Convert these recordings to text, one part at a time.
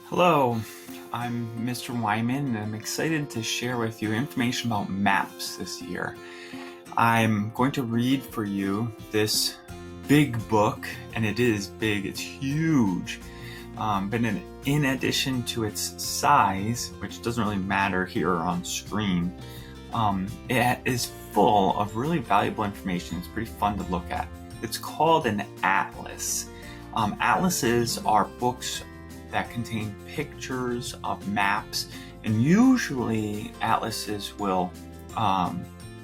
Hello, I'm Mr. Weimann, and I'm excited to share with you information about maps this year. I'm going to read for you this big book, and it is big, it's huge. But in addition to its size, which doesn't really matter here on screen, it is full of really valuable information. It's pretty fun to look at. It's called an atlas. Atlases are books that contain pictures of maps, and usually atlases will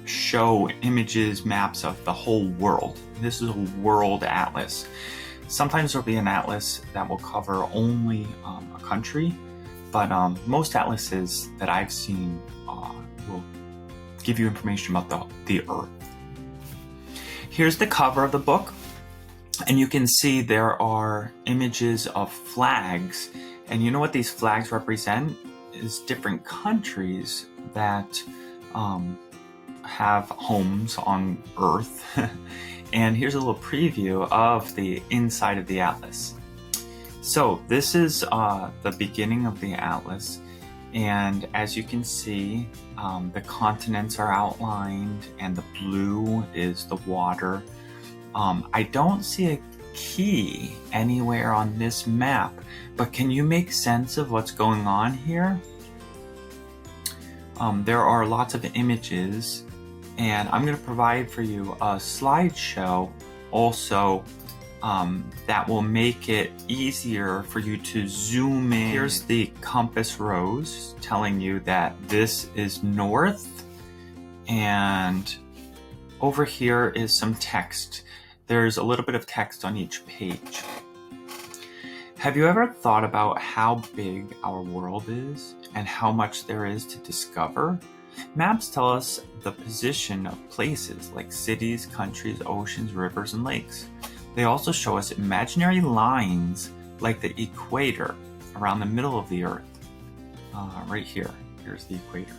show images, maps of the whole world. This is a world atlas. Sometimes there'll be an atlas that will cover only a country, but most atlases that I've seen will give you information about the Earth. Here's the cover of the book. And you can see there are images of flags. And you know what these flags represent is different countries that have homes on Earth. And here's a little preview of the inside of the atlas. So this is the beginning of the atlas. And as you can see, the continents are outlined, and the blue is the water. I don't see a key anywhere on this map, but can you make sense of what's going on here? There are lots of images, and I'm going to provide for you a slideshow also that will make it easier for you to zoom in. Here's the compass rose telling you that this is north, and over here is some text. There's a little bit of text on each page. Have you ever thought about how big our world is and how much there is to discover? Maps tell us the position of places like cities, countries, oceans, rivers, and lakes. They also show us imaginary lines like the equator around the middle of the Earth. Right here, here's the equator.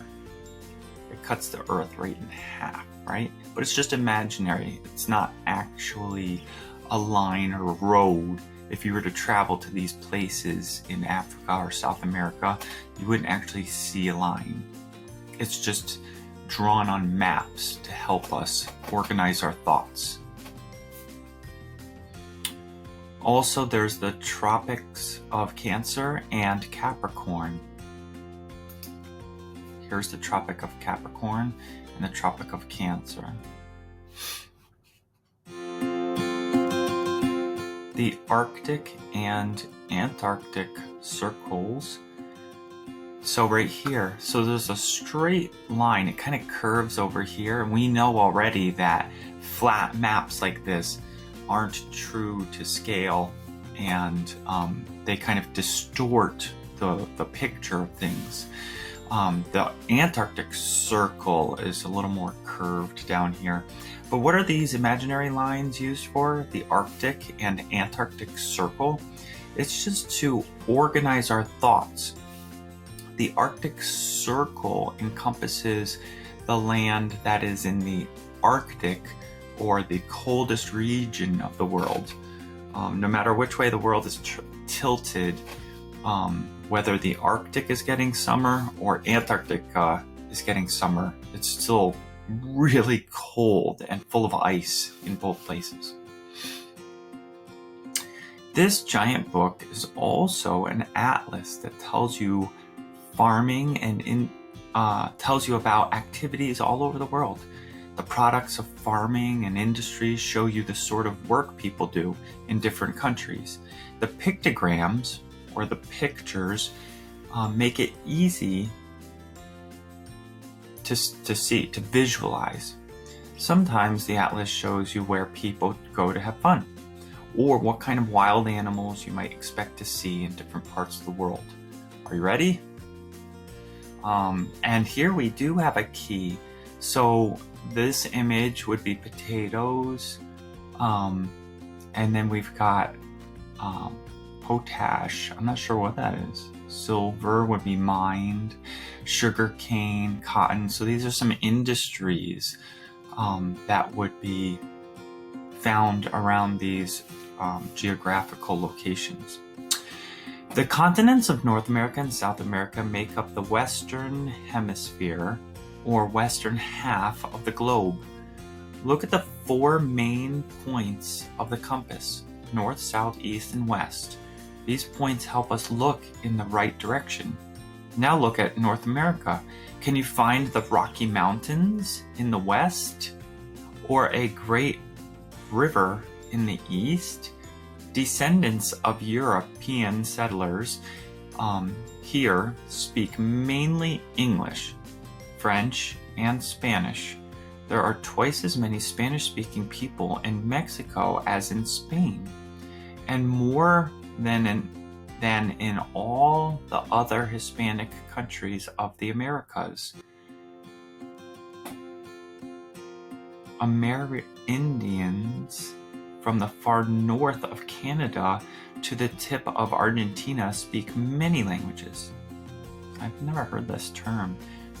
It cuts the Earth right in half, right? But it's just imaginary. It's not actually a line or a road. If you were to travel to these places in Africa or South America, you wouldn't actually see a line. It's just drawn on maps to help us organize our thoughts. Also, there's the Tropics of Cancer and Capricorn. Here's the Tropic of Capricorn and the Tropic of Cancer. The Arctic and Antarctic circles. So right here, so there's a straight line. It kind of curves over here. And we know already that flat maps like this aren't true to scale, and they kind of distort the picture of things. The Antarctic circle is a little more curved down here. But what are these imaginary lines used for? The Arctic and Antarctic circle? It's just to organize our thoughts. The Arctic circle encompasses the land that is in the Arctic, or the coldest region of the world. No matter which way the world is tilted, whether the Arctic is getting summer or Antarctica is getting summer, it's still really cold and full of ice in both places. This giant book is also an atlas that tells you farming and tells you about activities all over the world. The products of farming and industry show you the sort of work people do in different countries. The pictograms, or the pictures, make it easy to see, to visualize. Sometimes the atlas shows you where people go to have fun, or what kind of wild animals you might expect to see in different parts of the world. Are you ready? And here we do have a key. So this image would be potatoes, and then we've got potash. I'm not sure what that is. Silver would be mined, sugar cane, cotton. So these are some industries that would be found around these geographical locations. The continents of North America and South America make up the Western Hemisphere, or western half of the globe. Look at the 4 main points of the compass: north, south, east, and west. These points help us look in the right direction. Now look at North America. Can you find the Rocky Mountains in the west, or a great river in the east? Descendants of European settlers here speak mainly English, French, and Spanish. There are twice as many Spanish-speaking people in Mexico as in Spain, and more than in all the other Hispanic countries of the Americas. Amerindians from the far north of Canada to the tip of Argentina speak many languages. I've never heard this term.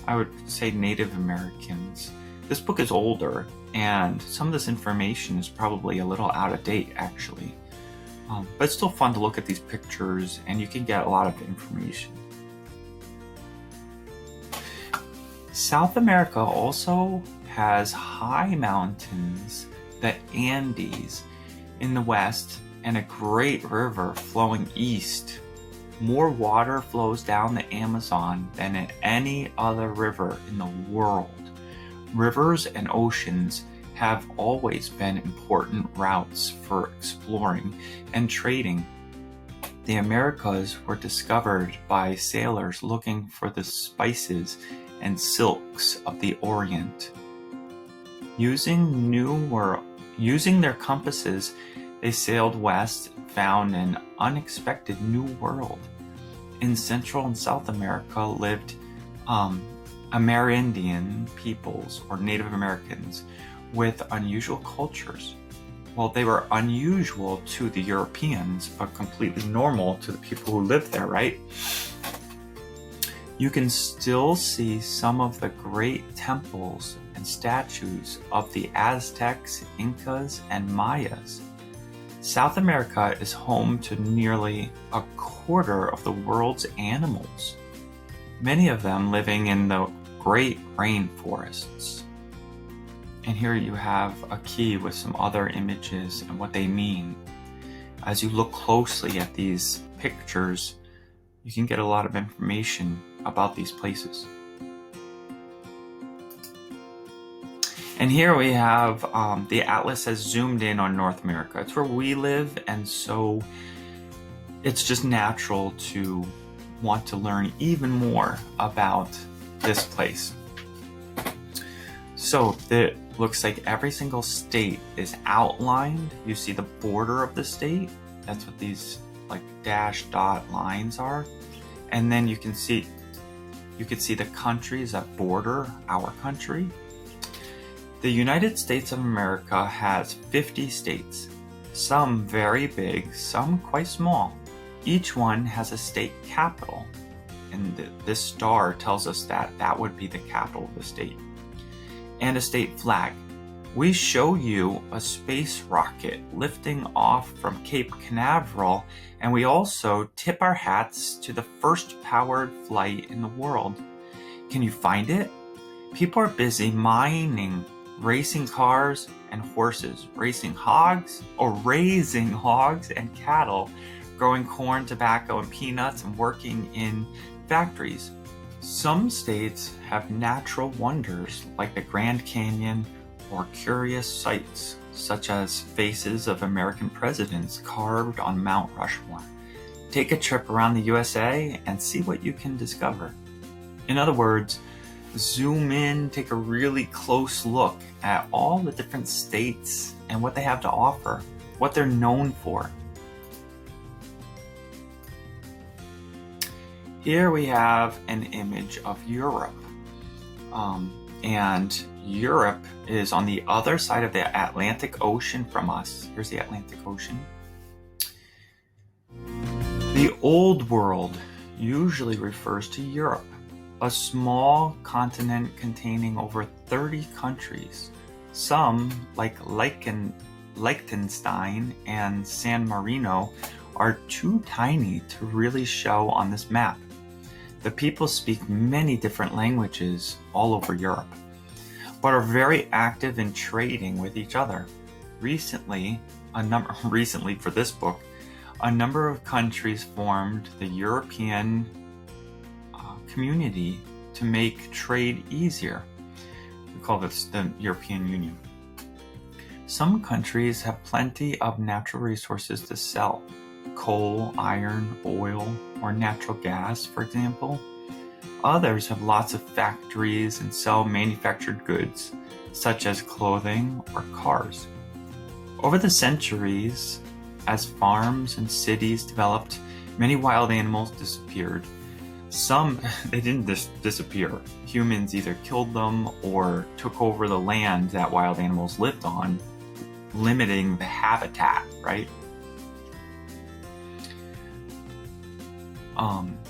I would say Native Americans. This book is older, and some of this information is probably a little out of date, actually. But it's still fun to look at these pictures, and you can get a lot of information. South America also has high mountains, the Andes, in the west, and a great river flowing east. More water flows down the Amazon than in any other river in the world. Rivers and oceans have always been important routes for exploring and trading. The Americas were discovered by sailors looking for the spices and silks of the Orient. Using their compasses, they sailed west and found an unexpected new world. In Central and South America lived Amerindian peoples, or Native Americans, with unusual cultures. Well, they were unusual to the Europeans, but completely normal to the people who lived there, right? You can still see some of the great temples and statues of the Aztecs, Incas, and Mayas. South America is home to nearly a quarter of the world's animals, many of them living in the great rainforests. And here you have a key with some other images and what they mean. As you look closely at these pictures, you can get a lot of information about these places. And here we have the atlas has zoomed in on North America. It's where we live, and so it's just natural to want to learn even more about this place. So it looks like every single state is outlined. You see the border of the state. That's what these like dash dot lines are. And then you can see the countries that border our country. The United States of America has 50 states, some very big, some quite small. Each one has a state capital, and this star tells us that that would be the capital of the state, and a state flag. We show you a space rocket lifting off from Cape Canaveral, and we also tip our hats to the first powered flight in the world. Can you find it? People are busy mining, racing cars and horses, raising hogs and cattle, growing corn, tobacco, and peanuts, and working in factories. Some states have natural wonders like the Grand Canyon, or curious sights such as faces of American presidents carved on Mount Rushmore. Take a trip around the USA and see what you can discover. In other words, zoom in, take a really close look at all the different states and what they have to offer, what they're known for. Here we have an image of Europe. And Europe is on the other side of the Atlantic Ocean from us. Here's the Atlantic Ocean. The Old World usually refers to Europe, a small continent containing over 30 countries. Some, like Liechtenstein and San Marino, are too tiny to really show on this map. The people speak many different languages all over Europe, but are very active in trading with each other. Recently for this book, a number of countries formed the European community to make trade easier. We call this the European Union. Some countries have plenty of natural resources to sell: coal, iron, oil, or natural gas, for example. Others have lots of factories and sell manufactured goods, such as clothing or cars. Over the centuries, as farms and cities developed, many wild animals disappeared. Some, they didn't disappear. Humans either killed them or took over the land that wild animals lived on, limiting the habitat, right?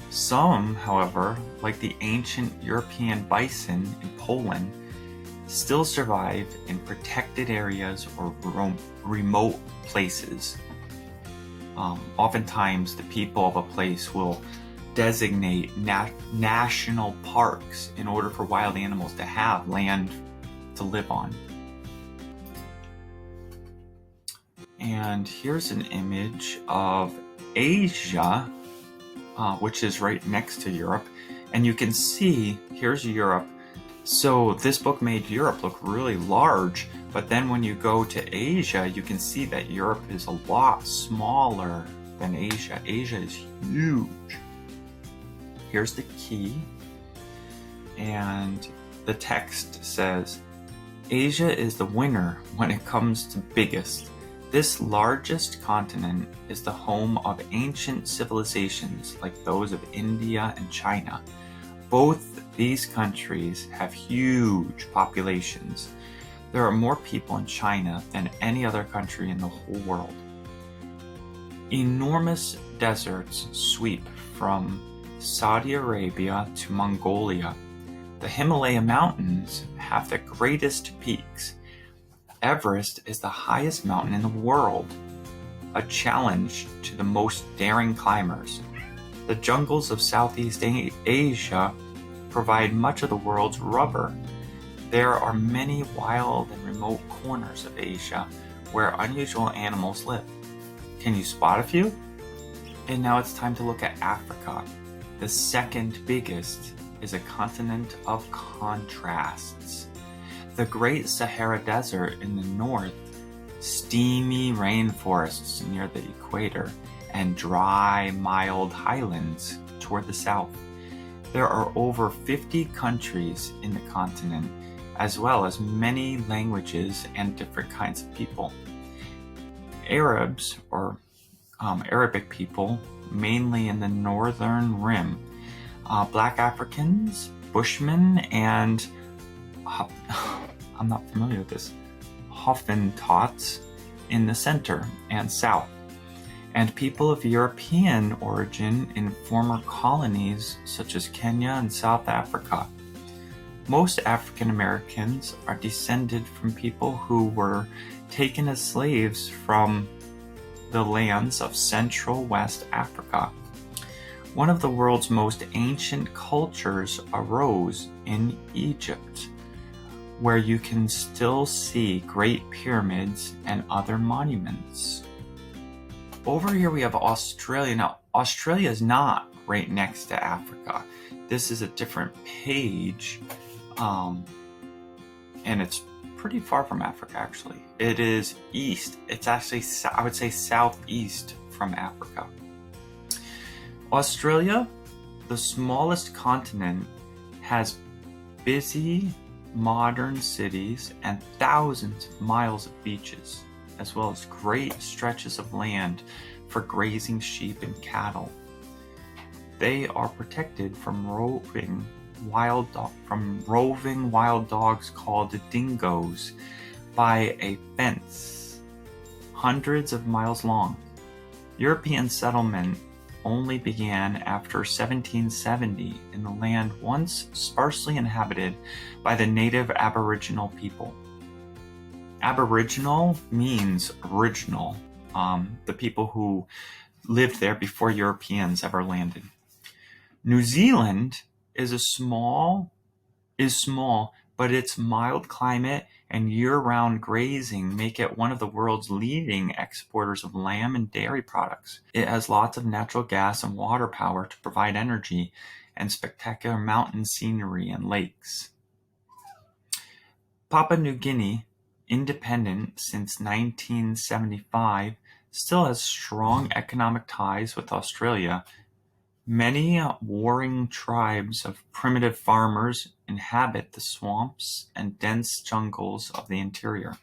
Some, however, like the ancient European bison in Poland, still survive in protected areas or remote places. Oftentimes, the people of a place will designate national parks in order for wild animals to have land to live on. And here's an image of Asia, which is right next to Europe. And you can see, here's Europe. So this book made Europe look really large, but then when you go to Asia, you can see that Europe is a lot smaller than Asia. Asia is huge. Here's the key, and the text says, Asia is the winner when it comes to biggest. This largest continent is the home of ancient civilizations like those of India and China. Both these countries have huge populations. There are more people in China than any other country in the whole world. Enormous deserts sweep from Saudi Arabia to Mongolia. The Himalaya mountains have the greatest peaks. Everest is the highest mountain in the world, a challenge to the most daring climbers. The jungles of Southeast Asia provide much of the world's rubber. There are many wild and remote corners of Asia where unusual animals live. Can you spot a few? And now it's time to look at Africa. The second biggest is a continent of contrasts. The Great Sahara Desert in the north, steamy rainforests near the equator, and dry, mild highlands toward the south. There are over 50 countries in the continent, as well as many languages and different kinds of people. Arabs, or Arabic people, mainly in the northern rim. Black Africans, Bushmen, and I'm not familiar with this, Hottentots in the center and south, and people of European origin in former colonies such as Kenya and South Africa. Most African Americans are descended from people who were taken as slaves from the lands of Central West Africa. One of the world's most ancient cultures arose in Egypt, where you can still see great pyramids and other monuments. Over here we have Australia. Now, Australia is not right next to Africa. This is a different page, and it's pretty far from Africa, actually. It is east. It's actually, I would say, southeast from Africa. Australia, the smallest continent, has busy modern cities and thousands of miles of beaches, as well as great stretches of land for grazing sheep and cattle. They are protected from roving wild dogs called dingoes by a fence hundreds of miles long. European settlement only began after 1770 in the land once sparsely inhabited by the native Aboriginal people. Aboriginal means original. The people who lived there before Europeans ever landed. New Zealand is small, but its mild climate and year-round grazing make it one of the world's leading exporters of lamb and dairy products. It has lots of natural gas and water power to provide energy and spectacular mountain scenery and lakes. Papua New Guinea, independent since 1975, still has strong economic ties with Australia. Many warring tribes of primitive farmers inhabit the swamps and dense jungles of the interior.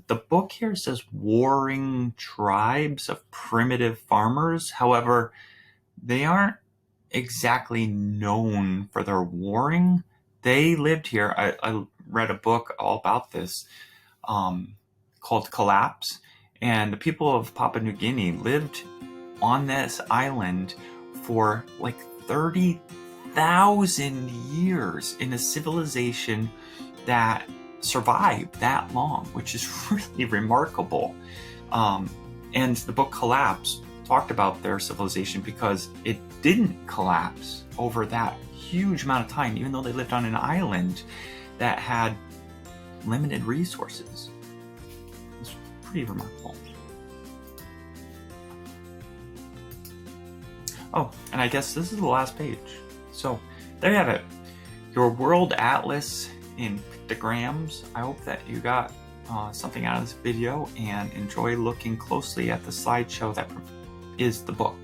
The book here says warring tribes of primitive farmers. However, they aren't exactly known for their warring. They lived here. I read a book all about this called Collapse. And the people of Papua New Guinea lived on this island for like 30,000 years in a civilization that survived that long, which is really remarkable. And the book Collapse talked about their civilization because it didn't collapse over that huge amount of time, even though they lived on an island that had limited resources. It's pretty remarkable. Oh, and I guess this is the last page. So there you have it. Your world atlas in pictograms. I hope that you got something out of this video and enjoy looking closely at the slideshow that is the book.